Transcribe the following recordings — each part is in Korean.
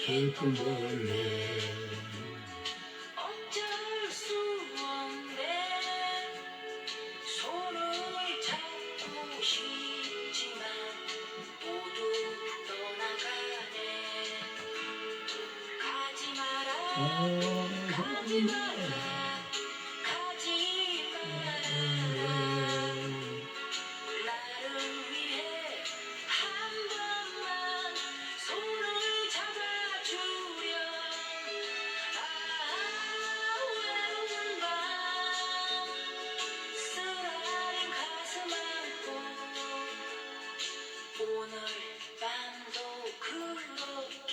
슬픈 벌레 어쩔 수 없네. 손을 잡고 싶지만 모두 떠나가네. 가지 마라, 가지 마라, 가지 마라. 나를 위해 한 번만 손을 잡아주렴. 외로운 밤 쓰라린 가슴 안고 오늘 밤도 그렇게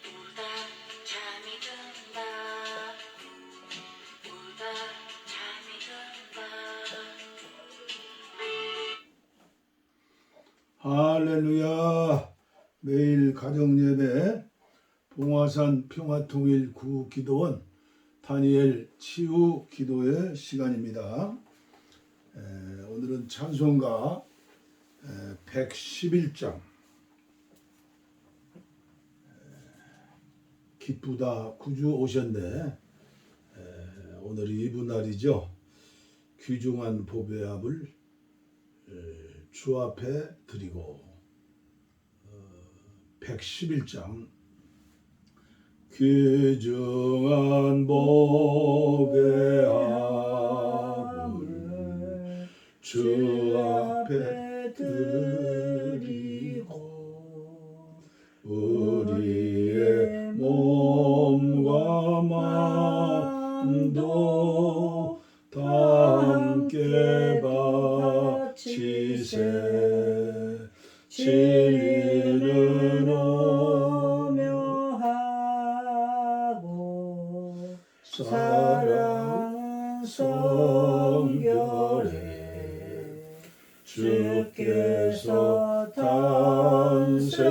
울다 잠이 든다. 울다 잠이 든다. 할렐루야. 매일 가정예배 봉화산 평화통일 구기도원 다니엘 치유 기도의 시간입니다. 오늘은 찬송가 111장 기쁘다 구주 오셨네. 오늘이 이브날이죠. 귀중한 보배압을 주 앞에 드리고 111장 귀중한 보배압을 주 앞에 드리고 우리의 몸과 마음도 다 함께 바치세. 진리는 오며 하고 사랑은 성결해. 주께서 탄생하신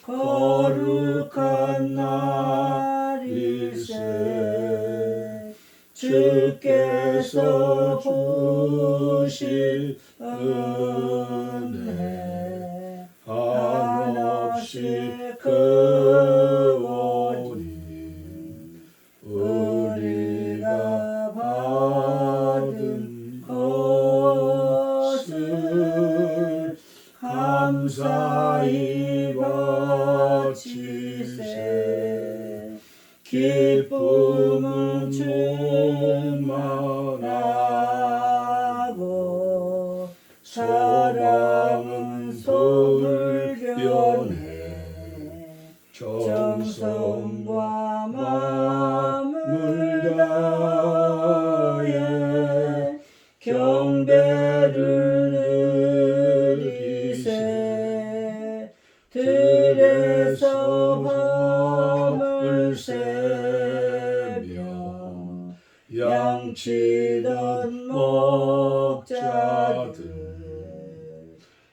거룩한 날일세. 주께서 주신 은혜 한없이 크오니 우리가 받은 것을 감사히 바치세. 기쁨은 충만하고 사랑은 돌변해. 정성과 마음을 다해 경배를 드리세. 들에서 밤을 새며 양치던 목자들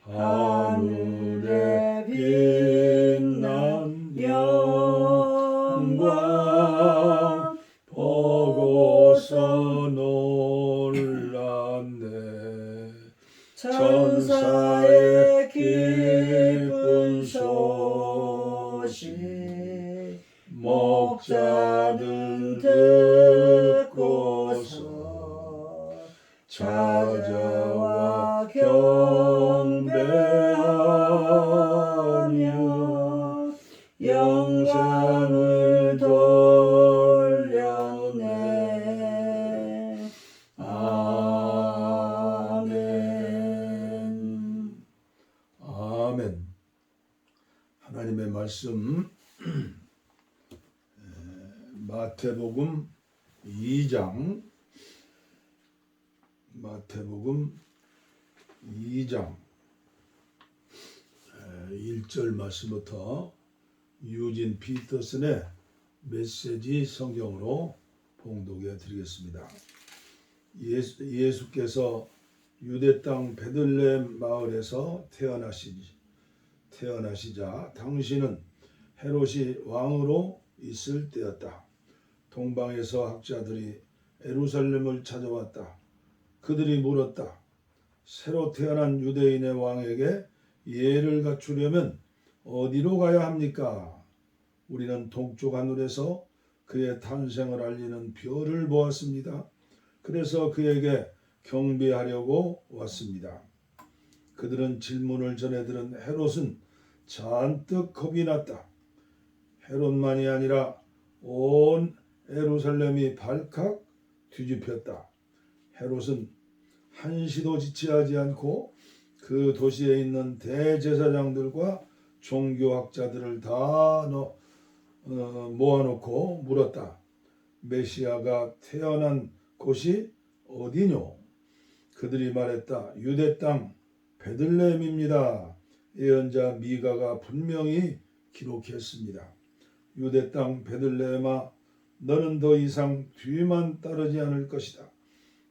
하늘에 빛난 영광 보고서 놀랐네. 천사의 기쁜 소식 목자들 듣고서 찾아와 경배하며 영광을 돌렸네. 아멘. 아멘. 하나님의 말씀 마태복음 2장 1절 말씀부터 유진 피터슨의 메시지 성경으로 봉독해 드리겠습니다. 예수께서 유대 땅 베들레헴 마을에서 태어나시자 당시는 헤롯이 왕으로 있을 때였다. 동방에서 학자들이 예루살렘을 찾아왔다. 그들이 물었다. 새로 태어난 유대인의 왕에게 예를 갖추려면 어디로 가야 합니까? 우리는 동쪽 하늘에서 그의 탄생을 알리는 별을 보았습니다. 그래서 그에게 경배하려고 왔습니다. 그들은 질문을 전해 들은 헤롯은 잔뜩 겁이 났다. 헤롯만이 아니라 온 예루살렘이 발칵 뒤집혔다. 헤롯은 한시도 지체하지 않고 그 도시에 있는 대제사장들과 종교학자들을 다 모아놓고 물었다. 메시아가 태어난 곳이 어디뇨? 그들이 말했다. 유대 땅 베들레헴입니다. 예언자 미가가 분명히 기록했습니다. 유대 땅 베들레헴아, 너는 더 이상 뒤만 따르지 않을 것이다.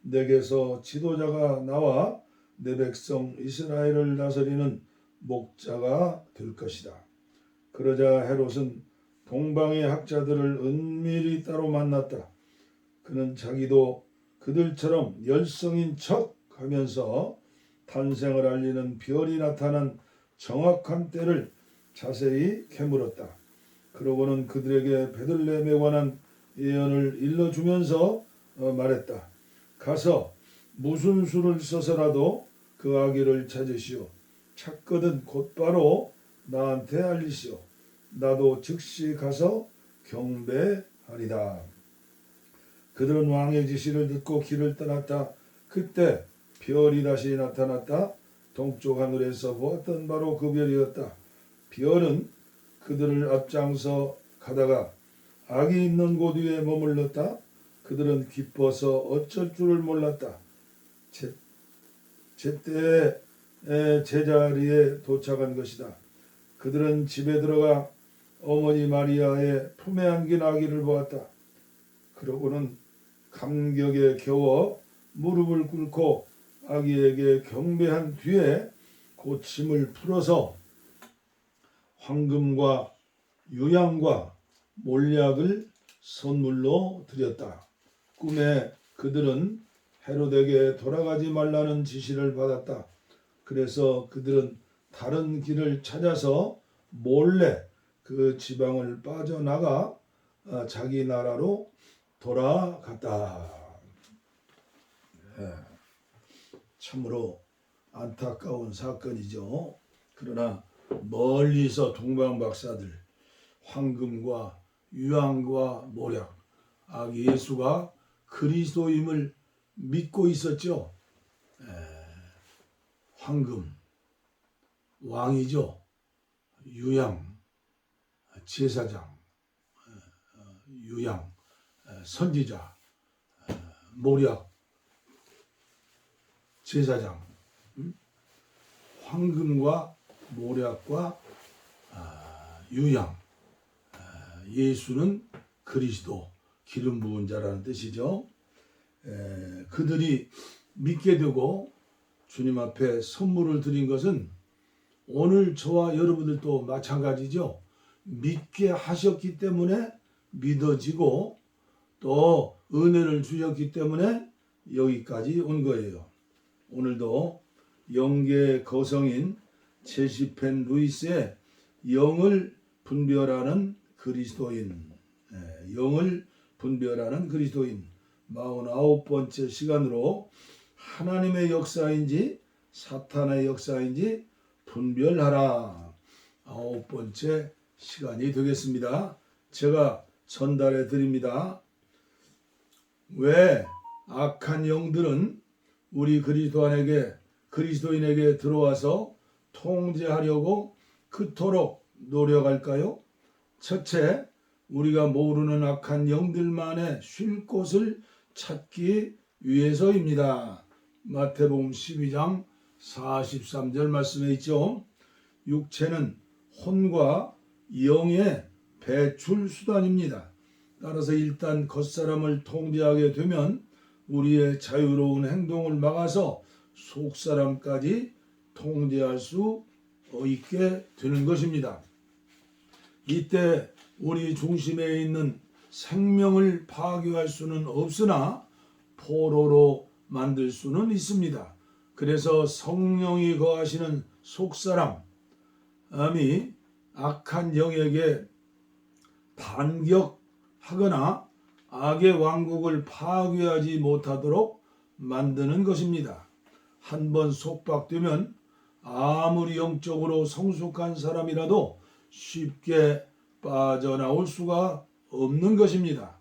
내게서 지도자가 나와 내 백성 이스라엘을 다스리는 목자가 될 것이다. 그러자 헤롯은 동방의 학자들을 은밀히 따로 만났다. 그는 자기도 그들처럼 열성인 척 하면서 탄생을 알리는 별이 나타난 정확한 때를 자세히 캐물었다. 그러고는 그들에게 베들레헴에 관한 예언을 일러주면서 말했다. 가서 무슨 수를 써서라도 그 아기를 찾으시오. 찾거든 곧바로 나한테 알리시오. 나도 즉시 가서 경배하리다. 그들은 왕의 지시를 듣고 길을 떠났다. 그때 별이 다시 나타났다. 동쪽 하늘에서 보았던 바로 그 별이었다. 별은 그들을 앞장서 가다가 아기 있는 곳 위에 머물렀다. 그들은 기뻐서 어쩔 줄을 몰랐다. 제때에 제자리에 도착한 것이다. 그들은 집에 들어가 어머니 마리아의 품에 안긴 아기를 보았다. 그러고는 감격에 겨워 무릎을 꿇고 아기에게 경배한 뒤에 고침을 풀어서 황금과 유향과 몰약을 선물로 드렸다. 꿈에 그들은 헤롯에게 돌아가지 말라는 지시를 받았다. 그래서 그들은 다른 길을 찾아서 몰래 그 지방을 빠져나가 자기 나라로 돌아갔다. 참으로 안타까운 사건이죠. 그러나 멀리서 동방 박사들 황금과 유황과 모략 아기 예수가 그리스도임을 믿고 있었죠. 황금 왕이죠. 유양 제사장, 유양 선지자, 모략 제사장, 황금과 모략과 유양, 예수는 그리스도 기름 부은 자라는 뜻이죠. 그들이 믿게 되고 주님 앞에 선물을 드린 것은 오늘 저와 여러분들도 마찬가지죠. 믿게 하셨기 때문에 믿어지고 또 은혜를 주셨기 때문에 여기까지 온 거예요. 오늘도 영계 거성인 제시펜 루이스의 영을 분별하는 그리스도인, 영을 분별하는 그리스도인 49번째 시간으로 하나님의 역사인지 사탄의 역사인지 분별하라 9번째 시간이 되겠습니다. 제가 전달해 드립니다. 왜 악한 영들은 우리 그리스도인에게 들어와서 통제하려고 그토록 노력할까요? 첫째, 우리가 모르는 악한 영들만의 쉴 곳을 찾기 위해서입니다. 마태복음 12장 43절 말씀에 있죠. 육체는 혼과 영의 배출 수단입니다. 따라서 일단 겉사람을 통제하게 되면 우리의 자유로운 행동을 막아서 속사람까지 통제할 수 있게 되는 것입니다. 이때 우리 중심에 있는 생명을 파괴할 수는 없으나 포로로 만들 수는 있습니다. 그래서 성령이 거하시는 속사람, 사람이 악한 영에게 반격하거나 악의 왕국을 파괴하지 못하도록 만드는 것입니다. 한번 속박되면 아무리 영적으로 성숙한 사람이라도 쉽게 빠져나올 수가 없는 것입니다.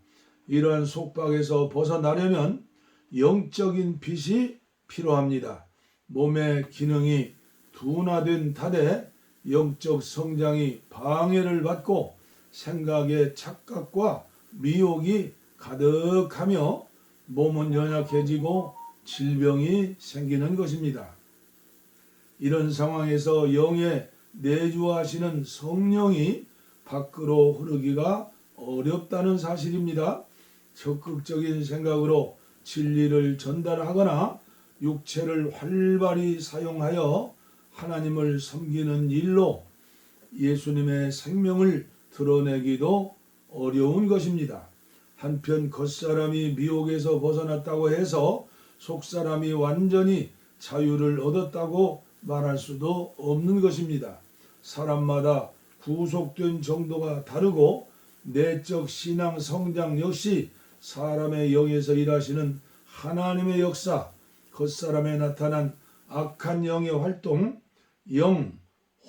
이러한 속박에서 벗어나려면 영적인 빛이 필요합니다. 몸의 기능이 둔화된 탓에 영적 성장이 방해를 받고 생각의 착각과 미혹이 가득하며 몸은 연약해지고 질병이 생기는 것입니다. 이런 상황에서 영에 내주하시는 성령이 밖으로 흐르기가 어렵다는 사실입니다. 적극적인 생각으로 진리를 전달하거나 육체를 활발히 사용하여 하나님을 섬기는 일로 예수님의 생명을 드러내기도 어려운 것입니다. 한편 겉사람이 미혹에서 벗어났다고 해서 속사람이 완전히 자유를 얻었다고 말할 수도 없는 것입니다. 사람마다 구속된 정도가 다르고 내적 신앙 성장 역시 사람의 영에서 일하시는 하나님의 역사, 겉사람에 나타난 악한 영의 활동, 영,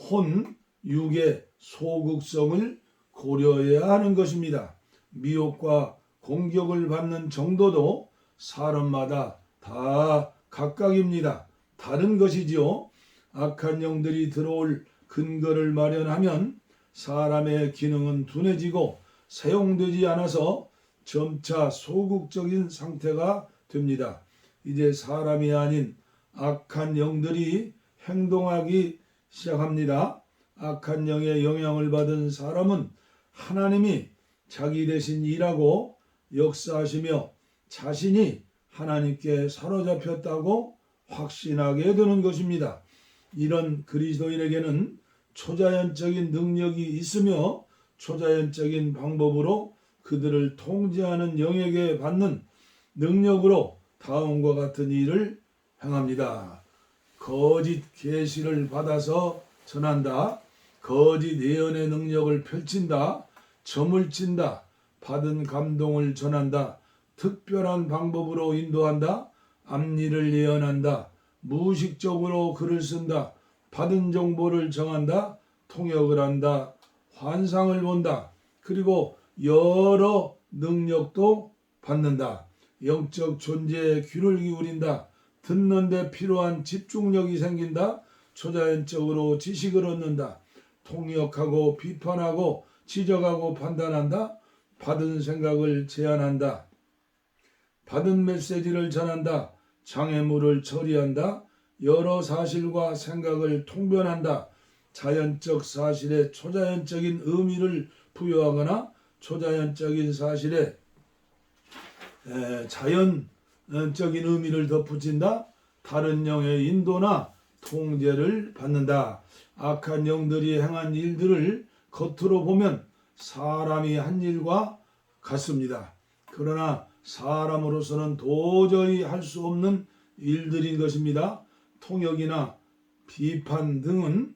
혼, 육의 소극성을 고려해야 하는 것입니다. 미혹과 공격을 받는 정도도 사람마다 다 각각입니다. 다른 것이지요. 악한 영들이 들어올 근거를 마련하면 사람의 기능은 둔해지고 사용되지 않아서 점차 소극적인 상태가 됩니다. 이제 사람이 아닌 악한 영들이 행동하기 시작합니다. 악한 영의 영향을 받은 사람은 하나님이 자기 대신 일하고 역사하시며 자신이 하나님께 사로잡혔다고 확신하게 되는 것입니다. 이런 그리스도인에게는 초자연적인 능력이 있으며 초자연적인 방법으로 그들을 통제하는 영에게 받는 능력으로 다음과 같은 일을 행합니다. 거짓 계시를 받아서 전한다. 거짓 예언의 능력을 펼친다. 점을 친다. 받은 감동을 전한다. 특별한 방법으로 인도한다. 앞일을 예언한다. 무의식적으로 글을 쓴다. 받은 정보를 정한다. 통역을 한다. 환상을 본다. 그리고 여러 능력도 받는다. 영적 존재에 귀를 기울인다. 듣는 데 필요한 집중력이 생긴다. 초자연적으로 지식을 얻는다. 통역하고 비판하고 지적하고 판단한다. 받은 생각을 제안한다. 받은 메시지를 전한다. 장애물을 처리한다. 여러 사실과 생각을 통변한다. 자연적 사실에 초자연적인 의미를 부여하거나 초자연적인 사실에 자연적인 의미를 덧붙인다. 다른 영의 인도나 통제를 받는다. 악한 영들이 행한 일들을 겉으로 보면 사람이 한 일과 같습니다. 그러나 사람으로서는 도저히 할 수 없는 일들인 것입니다. 통역이나 비판 등은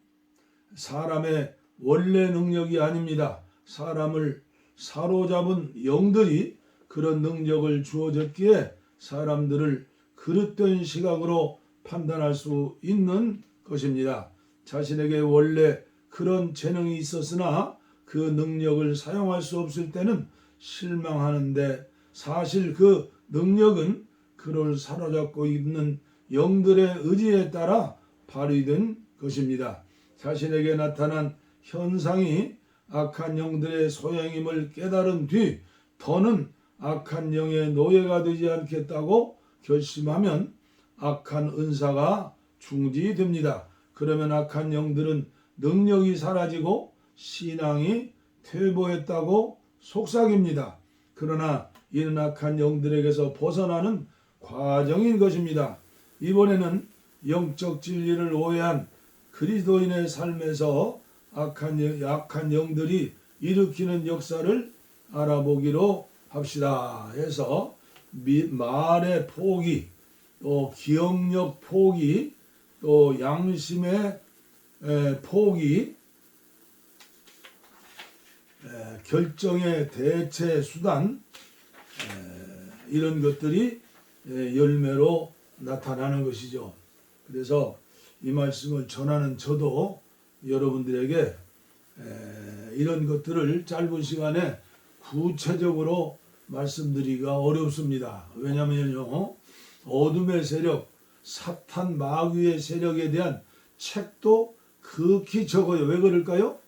사람의 원래 능력이 아닙니다. 사람을 사로잡은 영들이 그런 능력을 주어졌기에 사람들을 그릇된 시각으로 판단할 수 있는 것입니다. 자신에게 원래 그런 재능이 있었으나 그 능력을 사용할 수 없을 때는 실망하는데 사실 그 능력은 그를 사로잡고 있는 영들의 의지에 따라 발휘된 것입니다. 자신에게 나타난 현상이 악한 영들의 소행임을 깨달은 뒤 더는 악한 영의 노예가 되지 않겠다고 결심하면 악한 은사가 중지됩니다. 그러면 악한 영들은 능력이 사라지고 신앙이 퇴보했다고 속삭입니다. 그러나 이는 악한 영들에게서 벗어나는 과정인 것입니다. 이번에는 영적 진리를 오해한 그리스도인의 삶에서 악한 영들이 일으키는 역사를 알아보기로 합시다. 해서 말의 포기, 또 기억력 포기, 또 양심의 포기, 결정의 대체 수단 이런 것들이 열매로 나타나는 것이죠. 그래서 이 말씀을 전하는 저도 여러분들에게 이런 것들을 짧은 시간에 구체적으로 말씀드리기가 어렵습니다. 왜냐하면요, 어둠의 세력, 사탄 마귀의 세력에 대한 책도 극히 적어요. 왜 그럴까요?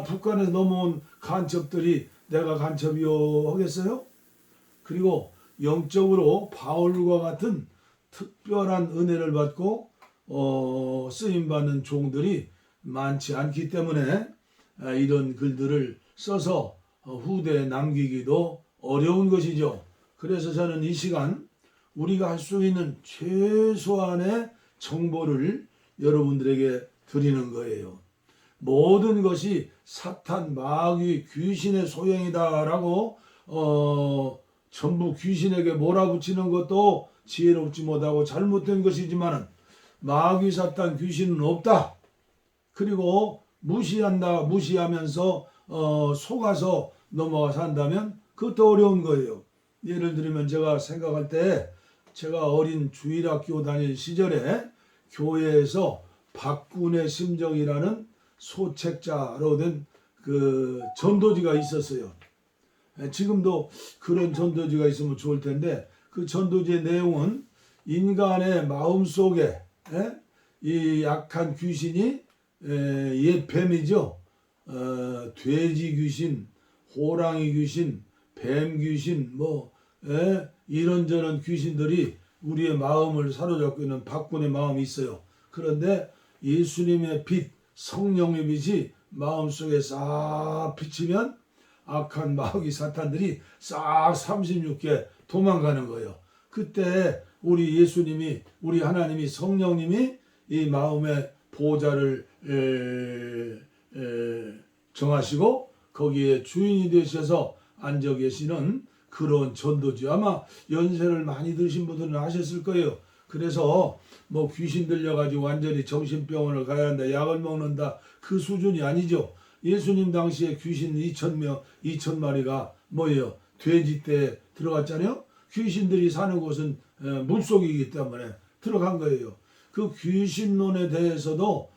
북한에서 넘어온 간첩들이 내가 간첩이요 하겠어요? 그리고 영적으로 바울과 같은 특별한 은혜를 받고 쓰임받는 종들이 많지 않기 때문에 이런 글들을 써서 후대에 남기기도 어려운 것이죠. 그래서 저는 이 시간 우리가 할 수 있는 최소한의 정보를 여러분들에게 드리는 거예요. 모든 것이 사탄, 마귀, 귀신의 소행이다라고 전부 귀신에게 몰아붙이는 것도 지혜롭지 못하고 잘못된 것이지만 마귀, 사탄, 귀신은 없다. 그리고 무시하면서 속아서 넘어가 산다면 그것도 어려운 거예요. 예를 들면 제가 생각할 때 제가 어린 주일학교 다닐 시절에 교회에서 박군의 심정이라는 소책자로 된 그 전도지가 있었어요. 지금도 그런 전도지가 있으면 좋을 텐데 그 전도지의 내용은 인간의 마음 속에 이 약한 귀신이 옛 뱀이죠. 돼지 귀신, 호랑이 귀신, 뱀 귀신, 이런저런 귀신들이 우리의 마음을 사로잡고 있는 박군의 마음이 있어요. 그런데 예수님의 빛, 성령의 빛이 마음속에 싹 비치면 악한 마귀 사탄들이 싹 36개 도망가는 거예요. 그때 우리 예수님이, 우리 하나님이, 성령님이 이 마음의 보좌를 정하시고 거기에 주인이 되셔서 앉아 계시는 그런 전도지. 아마 연세를 많이 드신 분들은 아셨을 거예요. 그래서 귀신 들려가지고 완전히 정신병원을 가야 한다, 약을 먹는다, 그 수준이 아니죠. 예수님 당시에 귀신 2,000마리가 뭐예요? 돼지 때 들어갔잖아요. 귀신들이 사는 곳은 물속이기 때문에 들어간 거예요. 그 귀신론에 대해서도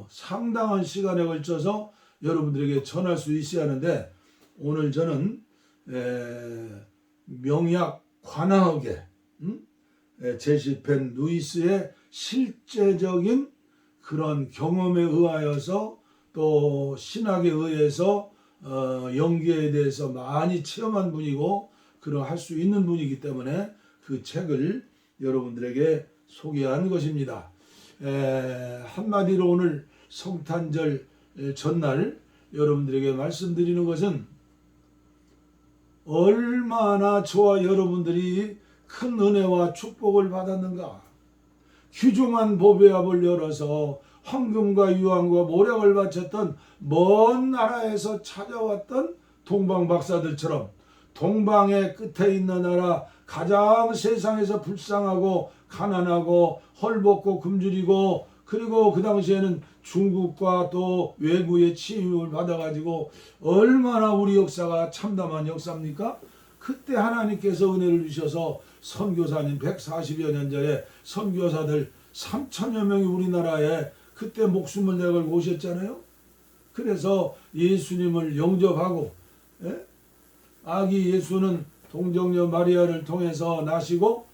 상당한 시간에 걸쳐서 여러분들에게 전할 수 있어야 하는데 오늘 저는 명약 관하학의 제시펜 루이스의 실제적인 그런 경험에 의하여서 또 신학에 의해서 연기에 대해서 많이 체험한 분이고 그런 할 수 있는 분이기 때문에 그 책을 여러분들에게 소개하는 것입니다. 한마디로 오늘 성탄절 전날 여러분들에게 말씀드리는 것은 얼마나 저와 여러분들이 큰 은혜와 축복을 받았는가. 귀중한 보배 앞을 열어서 황금과 유황과 모략을 바쳤던 먼 나라에서 찾아왔던 동방 박사들처럼 동방의 끝에 있는 나라, 가장 세상에서 불쌍하고 가난하고 헐벗고 굶주리고, 그리고 그 당시에는 중국과 또 외구의 침입을 받아가지고 얼마나 우리 역사가 참담한 역사입니까? 그때 하나님께서 은혜를 주셔서 선교사님 140여 년 전에 선교사들 3천여 명이 우리나라에 그때 목숨을 내걸고 오셨잖아요. 그래서 예수님을 영접하고, 아기 예수는 동정녀 마리아를 통해서 나시고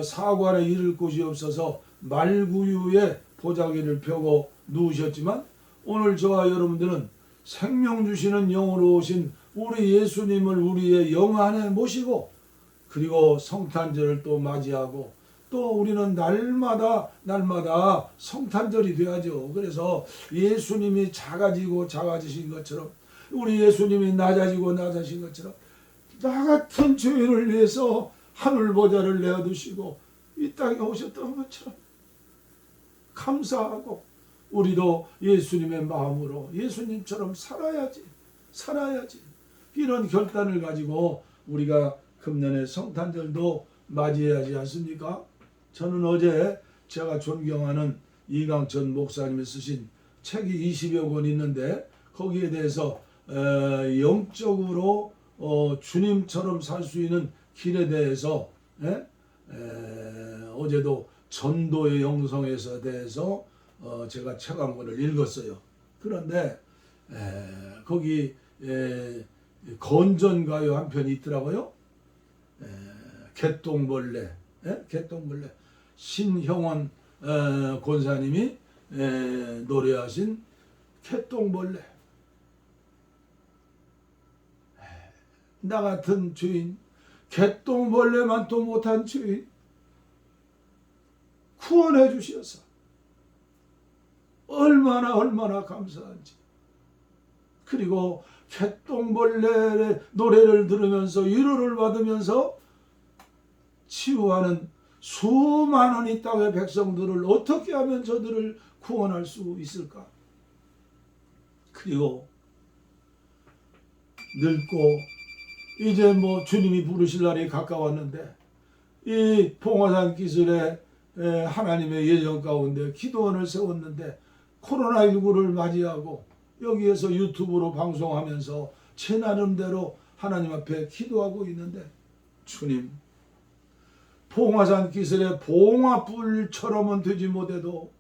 사관에 이를 곳이 없어서 말구유에 보자기를 펴고 누우셨지만 오늘 저와 여러분들은 생명 주시는 영으로 오신 우리 예수님을 우리의 영 안에 모시고, 그리고 성탄절을 또 맞이하고, 또 우리는 날마다 성탄절이 돼야죠. 그래서 예수님이 작아지고 작아지신 것처럼, 우리 예수님이 낮아지고 낮아진 것처럼 나 같은 죄인을 위해서 하늘 보좌를 내어두시고 이 땅에 오셨던 것처럼 감사하고 우리도 예수님의 마음으로 예수님처럼 살아야지 이런 결단을 가지고 우리가 금년에 성탄절도 맞이해야 하지 않습니까? 저는 어제 제가 존경하는 이강천 목사님이 쓰신 책이 20여 권 있는데 거기에 대해서 영적으로 주님처럼 살 수 있는 길에 대해서 어제도 전도의 영성에서 대해서 제가 책 한 권을 읽었어요. 그런데 거기 건전가요 한 편이 있더라고요. 개똥벌레, 개똥벌레 신형원 권사님이 노래하신 개똥벌레. 나 같은 주인, 개똥벌레만 또 못한 주인 구원해 주셔서 얼마나 감사한지. 그리고 개똥벌레의 노래를 들으면서 위로를 받으면서 치유하는 수많은 이 땅의 백성들을 어떻게 하면 저들을 구원할 수 있을까? 그리고 늙고 이제 뭐 주님이 부르실 날이 가까웠는데 이 봉화산 기술에 하나님의 예정 가운데 기도원을 세웠는데 코로나19를 맞이하고 여기에서 유튜브로 방송하면서 제 나름대로 하나님 앞에 기도하고 있는데 주님, 봉화산 기술의 봉화불처럼은 되지 못해도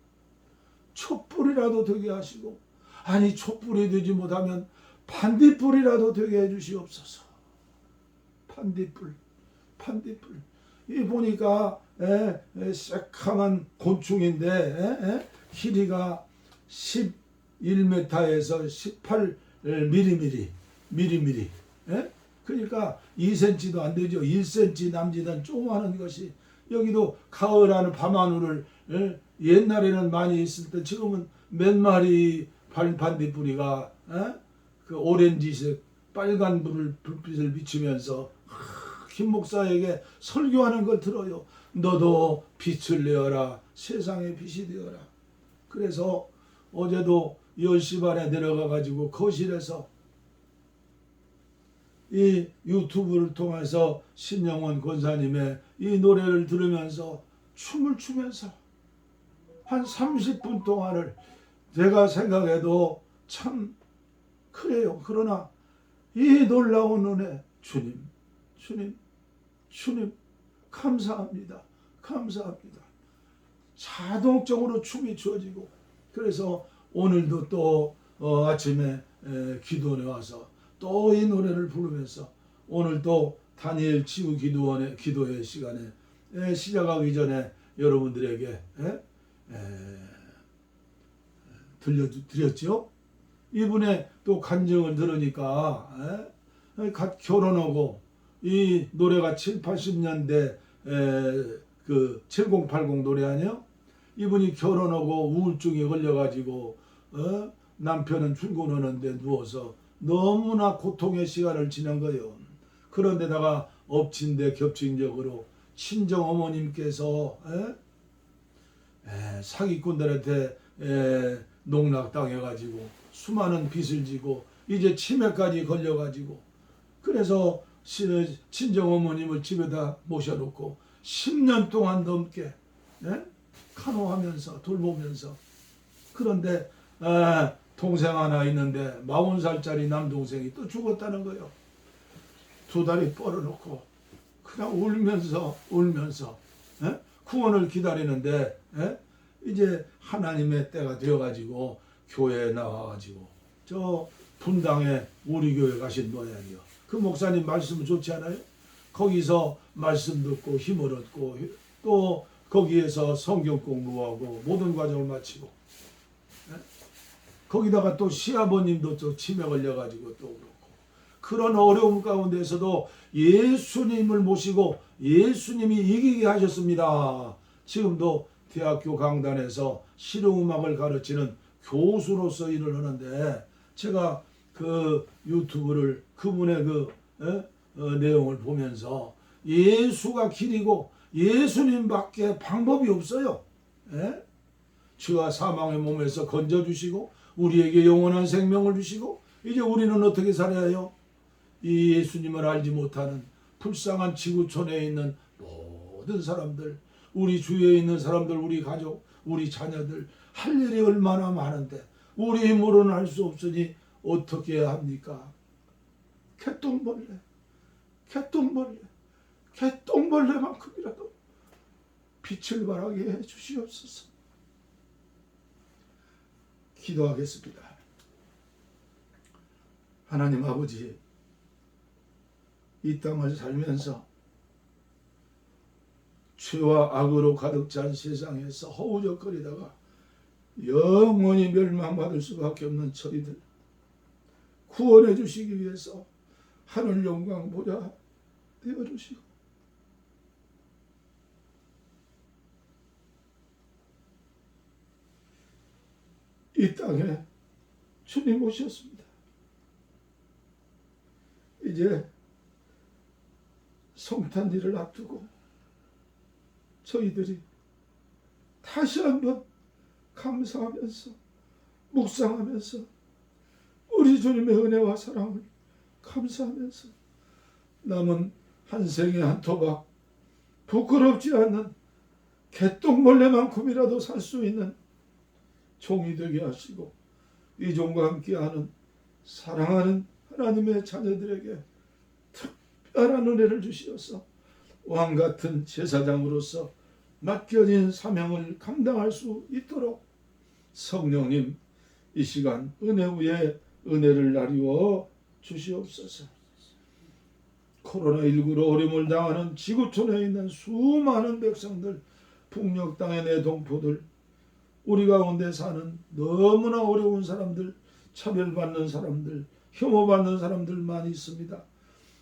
촛불이라도 되게 하시고, 아니 촛불이 되지 못하면 반딧불이라도 되게 해주시옵소서. 반딧불. 이 보니까 새카만 곤충인데 길이가 11m에서 18mm. 그러니까 2cm도 안 되죠. 1cm 남짓한 조그마한 것이, 여기도 가을하는 밤하늘을 옛날에는 많이 있을 때 지금은 몇 마리 반딧불이가 그 오렌지색 빨간 불빛을 비추면서 김 목사에게 설교하는 걸 들어요. 너도 빛을 내어라, 세상의 빛이 되어라. 그래서 어제도 10시 반에 내려가 가지고 거실에서 이 유튜브를 통해서 신영원 권사님의 이 노래를 들으면서 춤을 추면서 한 30분 동안을 제가 생각해도 참 그래요. 그러나 이 놀라운 은혜, 주님 감사합니다. 자동적으로 춤이 추어지고, 그래서 오늘도 또 아침에 기도원에 와서 또 이 노래를 부르면서 오늘 또 다니엘 치유 기도원의 기도회 시간에 시작하기 전에 여러분들에게 들려드렸죠. 이분의 또 간증을 들으니까 갓 결혼하고 이 노래가 7, 80년대 그 7080 노래 아니요? 이분이 결혼하고 우울증에 걸려가지고 남편은 출근하는데 누워서 너무나 고통의 시간을 지낸 거예요. 그런데다가 엎친 데 겹친적으로 친정 어머님께서 사기꾼들한테 농락당해가지고 수많은 빚을 지고 이제 치매까지 걸려가지고, 그래서 친정 어머님을 집에다 모셔놓고 10년 동안 넘게 간호하면서 돌보면서, 그런데 동생 하나 있는데 40살짜리 남동생이 또 죽었다는 거예요. 두 다리 뻗어놓고 그냥 울면서 구원을 기다리는데 이제 하나님의 때가 되어가지고 교회에 나와가지고 저 분당에 우리 교회 가신 모양이요. 그 목사님 말씀 좋지 않아요? 거기서 말씀 듣고 힘을 얻고 또 거기에서 성경 공부하고 모든 과정을 마치고, 거기다가 또 시아버님도 또 치매 걸려가지고 또 그렇고, 그런 어려움 가운데서도 예수님을 모시고 예수님이 이기게 하셨습니다. 지금도 대학교 강단에서 실용음악을 가르치는 교수로서 일을 하는데, 제가 그 유튜브를 그분의 그 내용을 보면서 예수가 길이고 예수님밖에 방법이 없어요. 죄와 사망의 몸에서 건져주시고 우리에게 영원한 생명을 주시고, 이제 우리는 어떻게 살아야 해요? 이 예수님을 알지 못하는 불쌍한 지구촌에 있는 모든 사람들, 우리 주위에 있는 사람들, 우리 가족, 우리 자녀들 할 일이 얼마나 많은데 우리 힘으로는 할 수 없으니 어떻게 해야 합니까? 개똥벌레만큼이라도 빛을 발하게 해 주시옵소서. 기도하겠습니다. 하나님 아버지, 이 땅을 살면서 죄와 악으로 가득 찬 세상에서 허우적거리다가 영원히 멸망받을 수밖에 없는 저희들 구원해 주시기 위해서 하늘 영광 보좌 되어 주시고 이 땅에 주님 오셨습니다. 이제 성탄일을 앞두고 저희들이 다시 한번 감사하면서 묵상하면서 우리 주님의 은혜와 사랑을 감사하면서 남은 한 생에 한 토막 부끄럽지 않는 개똥벌레만큼이라도 살 수 있는 종이 되게 하시고 이 종과 함께하는 사랑하는 하나님의 자녀들에게 특별한 은혜를 주시어서 왕같은 제사장으로서 맡겨진 사명을 감당할 수 있도록 성령님 이 시간 은혜 위에 은혜를 나리워 주시옵소서. 코로나19로 어려움을 당하는 지구촌에 있는 수많은 백성들, 북녘 땅의 내 동포들, 우리 가운데 사는 너무나 어려운 사람들, 차별받는 사람들, 혐오받는 사람들 많이 있습니다.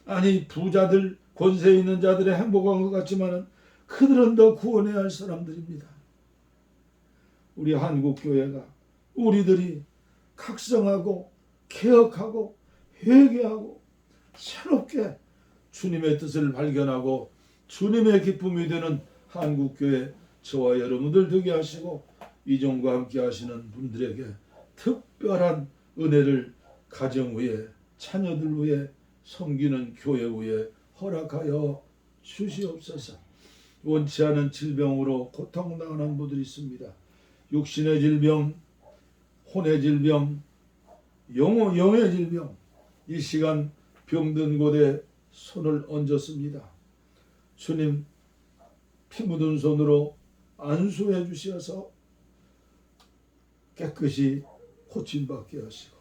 아니 부자들, 권세 있는 자들의 행복한 것 같지만은 그들은 더 구원해야 할 사람들입니다. 우리 한국교회가 우리들이 각성하고 개혁하고 회개하고 새롭게 주님의 뜻을 발견하고 주님의 기쁨이 되는 한국교회 저와 여러분들 되게 하시고 이종과 함께 하시는 분들에게 특별한 은혜를 가정 위에 자녀들 위에 섬기는 교회 위에 허락하여 주시옵소서. 원치 않은 질병으로 고통당하는 분들이 있습니다. 육신의 질병, 혼의 질병, 영의 질병, 이 시간 병든 곳에 손을 얹었습니다. 주님 피 묻은 손으로 안수해 주시어서 깨끗이 고침받게 하시고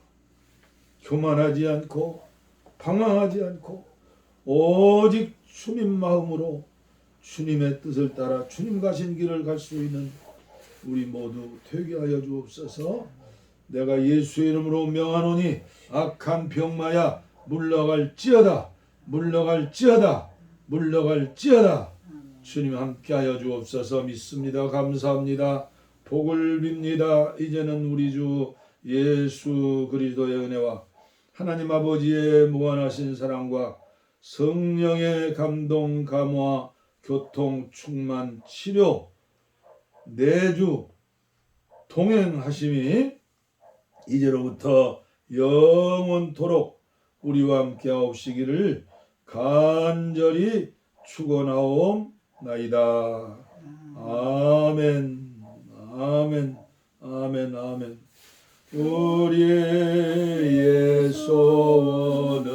교만하지 않고 방황하지 않고 오직 주님 마음으로 주님의 뜻을 따라 주님 가신 길을 갈 수 있는 우리 모두 되게 하여 주옵소서. 내가 예수의 이름으로 명하노니 악한 병마야 물러갈지어다, 물러갈지어다, 물러갈지어다. 주님 함께하여 주옵소서. 믿습니다. 감사합니다. 복을 빕니다. 이제는 우리 주 예수 그리스도의 은혜와 하나님 아버지의 무한하신 사랑과 성령의 감동 감화 교통 충만 치료 내주 동행하심이 이제로부터 영원토록 우리와 함께 하옵시기를 간절히 축원하옵나이다. 아멘. 아멘. 아멘. 아멘. 우리의 소원은